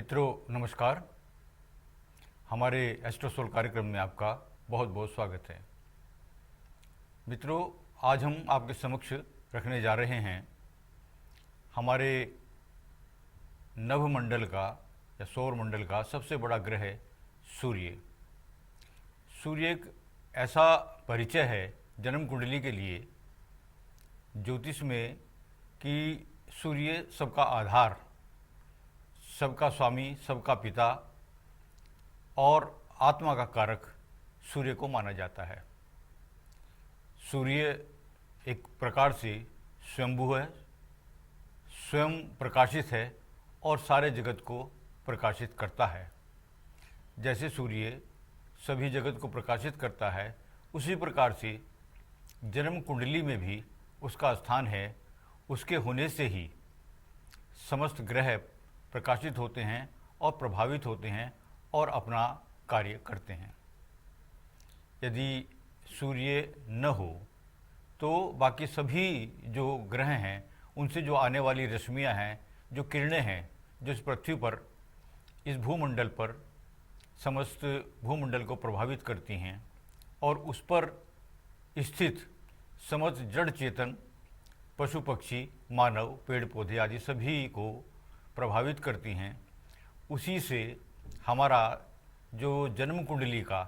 मित्रों नमस्कार। हमारे एस्ट्रोसोल कार्यक्रम में आपका बहुत बहुत स्वागत है। मित्रों, आज हम आपके समक्ष रखने जा रहे हैं हमारे नभमंडल का या सौर मंडल का सबसे बड़ा ग्रह सूर्य। सूर्य एक ऐसा परिचय है जन्म कुंडली के लिए ज्योतिष में कि सूर्य सबका आधार, सबका स्वामी, सबका पिता और आत्मा का कारक सूर्य को माना जाता है। सूर्य एक प्रकार से स्वयंभू है, स्वयं प्रकाशित है और सारे जगत को प्रकाशित करता है। जैसे सूर्य सभी जगत को प्रकाशित करता है, उसी प्रकार से जन्म कुंडली में भी उसका स्थान है। उसके होने से ही समस्त ग्रह प्रकाशित होते हैं और प्रभावित होते हैं और अपना कार्य करते हैं। यदि सूर्य न हो तो बाकी सभी जो ग्रह हैं उनसे जो आने वाली रश्मियां हैं, जो किरणें हैं, जो इस पृथ्वी पर, इस भूमंडल पर, समस्त भूमंडल को प्रभावित करती हैं और उस पर स्थित समस्त जड़ चेतन, पशु पक्षी, मानव, पेड़ पौधे आदि सभी को प्रभावित करती हैं। उसी से हमारा जो जन्म कुंडली का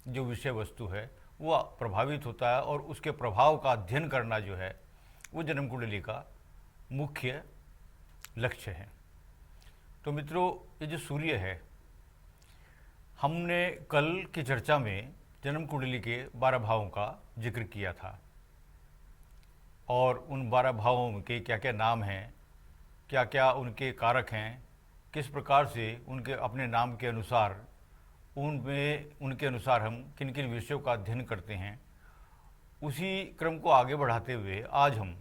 जो विषय वस्तु है वो प्रभावित होता है और उसके प्रभाव का अध्ययन करना जो है वो जन्म कुंडली का मुख्य लक्ष्य है। तो मित्रों, ये जो सूर्य है, हमने कल की चर्चा में जन्म कुंडली के 12 भावों का जिक्र किया था और उन 12 भावों के क्या क्या नाम हैं, क्या क्या उनके कारक हैं, किस प्रकार से उनके अपने नाम के अनुसार उनके अनुसार हम किन किन विषयों का अध्ययन करते हैं। उसी क्रम को आगे बढ़ाते हुए आज हम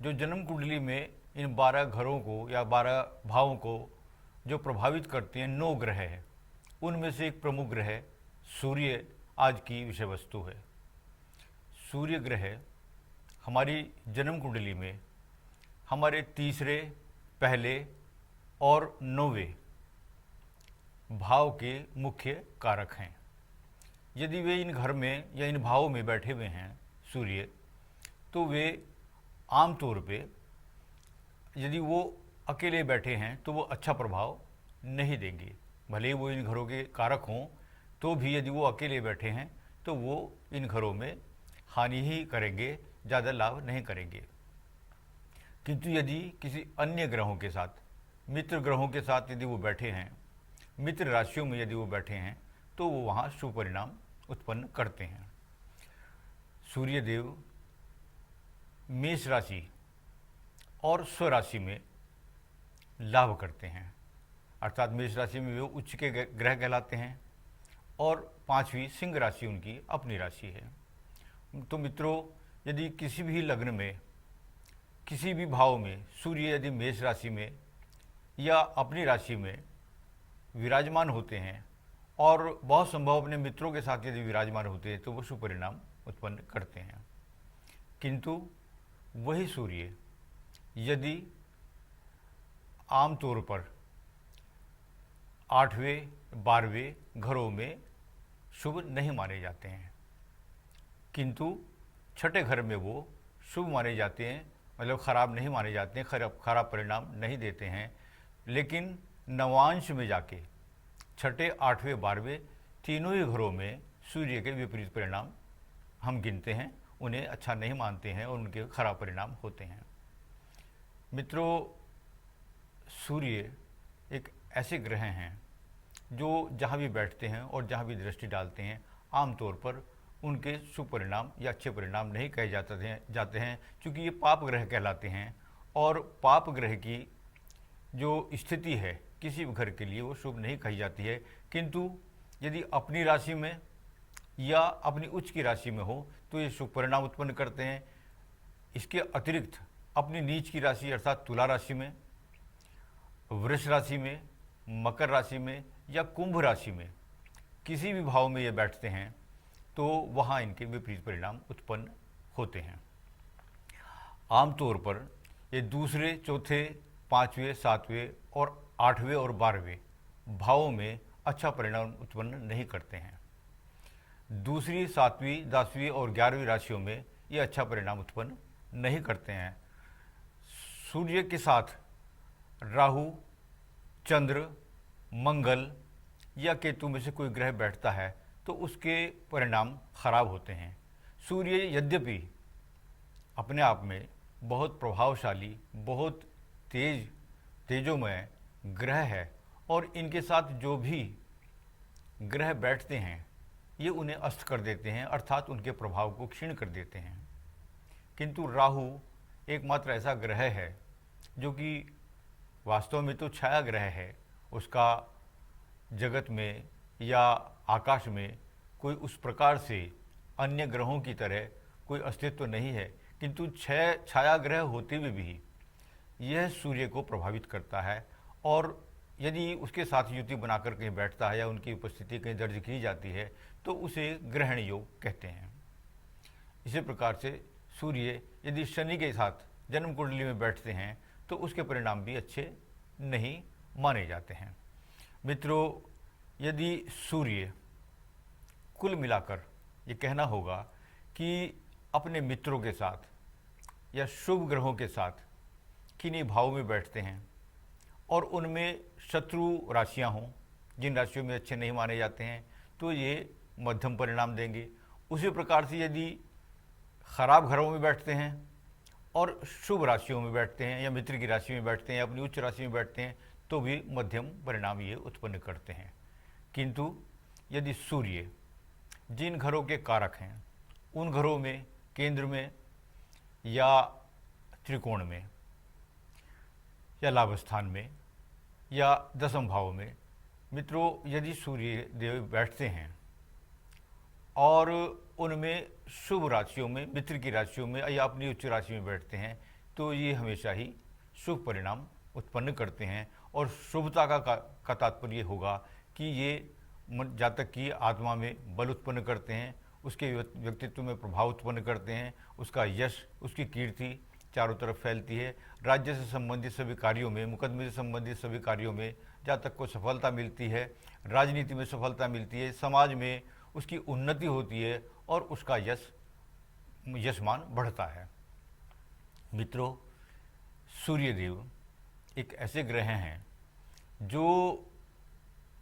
जो जन्म कुंडली में इन 12 घरों को या 12 भावों को जो प्रभावित करते हैं 9 ग्रह हैं, उनमें से एक प्रमुख ग्रह सूर्य आज की विषय वस्तु है। सूर्य ग्रह हमारी जन्म कुंडली में हमारे तीसरे, पहले और 9वें भाव के मुख्य कारक हैं। यदि वे इन घर में या इन भावों में बैठे हुए हैं सूर्य, तो वे आमतौर पे यदि वो अकेले बैठे हैं तो वो अच्छा प्रभाव नहीं देंगे। भले ही वो इन घरों के कारक हों तो भी यदि वो अकेले बैठे हैं तो वो इन घरों में हानि ही करेंगे, ज़्यादा लाभ नहीं करेंगे। किंतु यदि किसी अन्य ग्रहों के साथ, मित्र ग्रहों के साथ यदि वो बैठे हैं, मित्र राशियों में यदि वो बैठे हैं, तो वो वहाँ शुभ परिणाम उत्पन्न करते हैं। सूर्य देव मेष राशि और स्वराशि में लाभ करते हैं, अर्थात मेष राशि में वे उच्च के ग्रह कहलाते हैं और 5वीं सिंह राशि उनकी अपनी राशि है। तो मित्रों, यदि किसी भी लग्न में, किसी भी भाव में सूर्य यदि मेष राशि में या अपनी राशि में विराजमान होते हैं और बहुत संभव अपने मित्रों के साथ यदि विराजमान होते हैं तो वो शुभ परिणाम उत्पन्न करते हैं। किंतु वही सूर्य यदि आमतौर पर 8वें, 12वें घरों में शुभ नहीं माने जाते हैं, किंतु छठे घर में वो शुभ माने जाते हैं, मतलब खराब नहीं माने जाते हैं, खराब परिणाम नहीं देते हैं। लेकिन नवांश में जाके छठे, 8वें, 12वें तीनों ही घरों में सूर्य के विपरीत परिणाम हम गिनते हैं, उन्हें अच्छा नहीं मानते हैं और उनके खराब परिणाम होते हैं। मित्रों, सूर्य एक ऐसे ग्रह हैं जो जहाँ भी बैठते हैं और जहाँ भी दृष्टि डालते हैं आमतौर पर उनके शुभ परिणाम या अच्छे परिणाम नहीं कहे जाते हैं, क्योंकि ये पाप ग्रह कहलाते हैं और पाप ग्रह की जो स्थिति है किसी भी घर के लिए वो शुभ नहीं कही जाती है। किंतु यदि अपनी राशि में या अपनी उच्च की राशि में हो तो ये शुभ परिणाम उत्पन्न करते हैं। इसके अतिरिक्त अपनी नीच की राशि अर्थात तुला राशि में, वृष राशि में, मकर राशि में या कुंभ राशि में किसी भी भाव में ये बैठते हैं तो वहाँ इनके विपरीत परिणाम उत्पन्न होते हैं। आमतौर पर ये दूसरे, चौथे, 5वें, 7वें और 8वें और 12वें भावों में अच्छा परिणाम उत्पन्न नहीं करते हैं। दूसरी, 7वीं, 10वीं और 11वीं राशियों में ये अच्छा परिणाम उत्पन्न नहीं करते हैं। सूर्य के साथ राहु, चंद्र, मंगल या केतु में से कोई ग्रह बैठता है तो उसके परिणाम खराब होते हैं। सूर्य यद्यपि अपने आप में बहुत प्रभावशाली, बहुत तेजोमय ग्रह है और इनके साथ जो भी ग्रह बैठते हैं ये उन्हें अस्त कर देते हैं, अर्थात उनके प्रभाव को क्षीण कर देते हैं। किंतु राहु एकमात्र ऐसा ग्रह है जो कि वास्तव में तो छाया ग्रह है, उसका जगत में या आकाश में कोई उस प्रकार से अन्य ग्रहों की तरह कोई अस्तित्व नहीं है, किंतु छाया ग्रह होते हुए भी यह सूर्य को प्रभावित करता है और यदि उसके साथ युति बनाकर कहीं बैठता है या उनकी उपस्थिति कहीं दर्ज की जाती है तो उसे ग्रहण योग कहते हैं। इसी प्रकार से सूर्य यदि शनि के साथ जन्म कुंडली में बैठते हैं तो उसके परिणाम भी अच्छे नहीं माने जाते हैं। मित्रों, यदि सूर्य, कुल मिलाकर ये कहना होगा कि अपने मित्रों के साथ या शुभ ग्रहों के साथ किन्हीं भावों में बैठते हैं और उनमें शत्रु राशियां हों, जिन राशियों में अच्छे नहीं माने जाते हैं, तो ये मध्यम परिणाम देंगे। उसी प्रकार से यदि खराब घरों में बैठते हैं और शुभ राशियों में बैठते हैं या मित्र की राशि में बैठते हैं या अपनी उच्च राशि में बैठते हैं तो भी मध्यम परिणाम ये उत्पन्न करते हैं। किंतु यदि सूर्य जिन घरों के कारक हैं उन घरों में केंद्र में या त्रिकोण में या लाभ स्थान में या दसम भाव में, मित्रों, यदि सूर्य देव बैठते हैं और उनमें शुभ राशियों में, मित्र की राशियों में या अपनी उच्च राशि में बैठते हैं तो ये हमेशा ही शुभ परिणाम उत्पन्न करते हैं। और शुभता का तात्पर्य होगा कि ये जातक की आत्मा में बल उत्पन्न करते हैं, उसके व्यक्तित्व में प्रभाव उत्पन्न करते हैं, उसका यश, उसकी कीर्ति चारों तरफ फैलती है। राज्य से संबंधित सभी कार्यों में, मुकदमे से संबंधित सभी कार्यों में जातक को सफलता मिलती है, राजनीति में सफलता मिलती है, समाज में उसकी उन्नति होती है और उसका यशमान बढ़ता है। मित्रों, सूर्यदेव एक ऐसे ग्रह हैं जो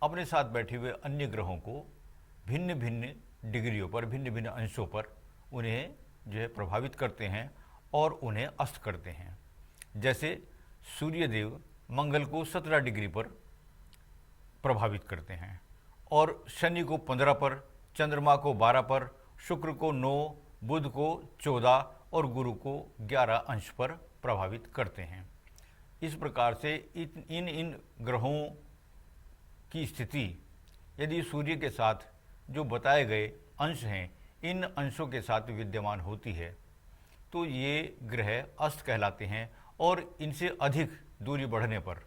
अपने साथ बैठे हुए अन्य ग्रहों को भिन्न भिन्न डिग्रियों पर, भिन्न भिन्न अंशों पर उन्हें जो है प्रभावित करते हैं और उन्हें अस्त करते हैं। जैसे सूर्यदेव मंगल को 17 डिग्री पर प्रभावित करते हैं और शनि को 15 पर, चंद्रमा को 12 पर, शुक्र को 9, बुध को 14 और गुरु को 11 अंश पर प्रभावित करते हैं। इस प्रकार से इन ग्रहों की स्थिति यदि सूर्य के साथ जो बताए गए अंश हैं, इन अंशों के साथ विद्यमान होती है तो ये ग्रह अस्त कहलाते हैं और इनसे अधिक दूरी बढ़ने पर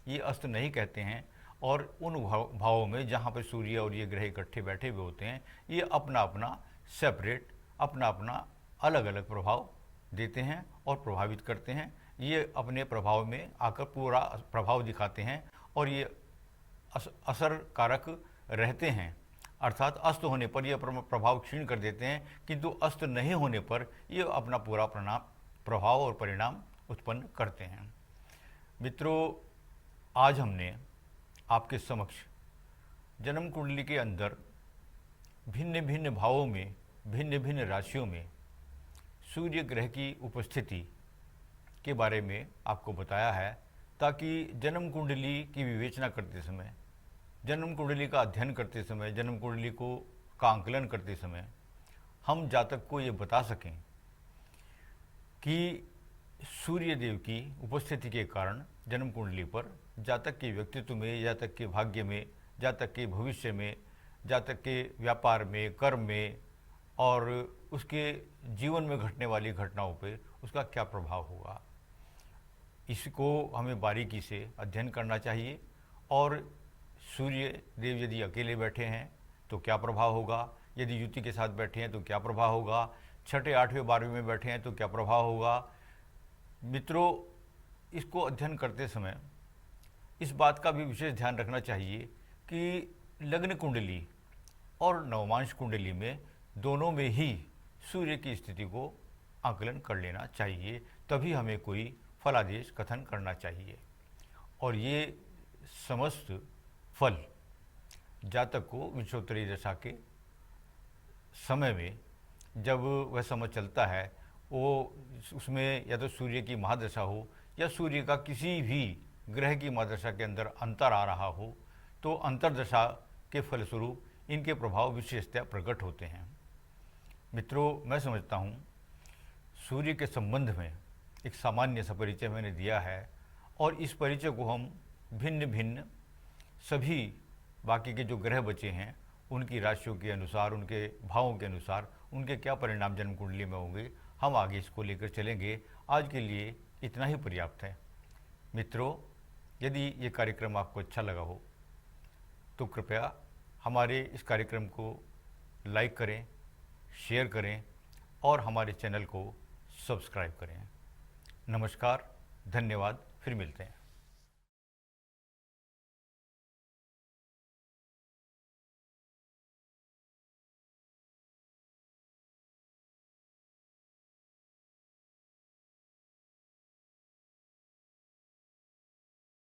ये अस्त नहीं कहते हैं। और उन भावों में जहाँ पर सूर्य और ये ग्रह इकट्ठे बैठे हुए होते हैं, ये अपना अपना सेपरेट, अपना अपना अलग अलग प्रभाव देते हैं और प्रभावित करते हैं। ये अपने प्रभाव में आकर पूरा प्रभाव दिखाते हैं और ये असर कारक रहते हैं, अर्थात अस्त होने पर यह प्रभाव क्षीण कर देते हैं, किंतु अस्त नहीं होने पर ये अपना पूरा प्रभाव और परिणाम उत्पन्न करते हैं। मित्रों, आज हमने आपके समक्ष जन्म कुंडली के अंदर भिन्न भिन्न भावों में, भिन्न भिन्न राशियों में सूर्य ग्रह की उपस्थिति के बारे में आपको बताया है, ताकि जन्म कुंडली की विवेचना करते समय, जन्म कुंडली का अध्ययन करते समय, जन्म कुंडली का आंकलन करते समय हम जातक को ये बता सकें कि सूर्य देव की उपस्थिति के कारण जन्म कुंडली पर जातक के व्यक्तित्व में, जातक के भाग्य में, जातक के भविष्य में, जातक के व्यापार में, कर्म में और उसके जीवन में घटने वाली घटनाओं पे उसका क्या प्रभाव होगा। इसको हमें बारीकी से अध्ययन करना चाहिए। और सूर्य देव यदि अकेले बैठे हैं तो क्या प्रभाव होगा, यदि युति के साथ बैठे हैं तो क्या प्रभाव होगा, छठे, 8वें, 12वें में बैठे हैं तो क्या प्रभाव होगा। मित्रों, इसको अध्ययन करते समय इस बात का भी विशेष ध्यान रखना चाहिए कि लग्न कुंडली और नवमांश कुंडली में दोनों में ही सूर्य की स्थिति को आकलन कर लेना चाहिए, तभी हमें कोई फलादेश कथन करना चाहिए। और ये समस्त फल जातक को विंशोत्तरी दशा के समय में जब वह समय चलता है, वो उसमें या तो सूर्य की महादशा हो या सूर्य का किसी भी ग्रह की महादशा के अंदर अंतर आ रहा हो, तो अंतरदशा के फलस्वरूप इनके प्रभाव विशेषतः प्रकट होते हैं। मित्रों, मैं समझता हूँ सूर्य के संबंध में एक सामान्य सा परिचय मैंने दिया है, और इस परिचय को हम भिन्न भिन्न सभी बाकी के जो ग्रह बचे हैं उनकी राशियों के अनुसार, उनके भावों के अनुसार उनके क्या परिणाम जन्म कुंडली में होंगे, हम आगे इसको लेकर चलेंगे। आज के लिए इतना ही पर्याप्त है। मित्रों, यदि ये कार्यक्रम आपको अच्छा लगा हो तो कृपया हमारे इस कार्यक्रम को लाइक करें, शेयर करें और हमारे चैनल को सब्सक्राइब करें। नमस्कार, धन्यवाद, फिर मिलते हैं।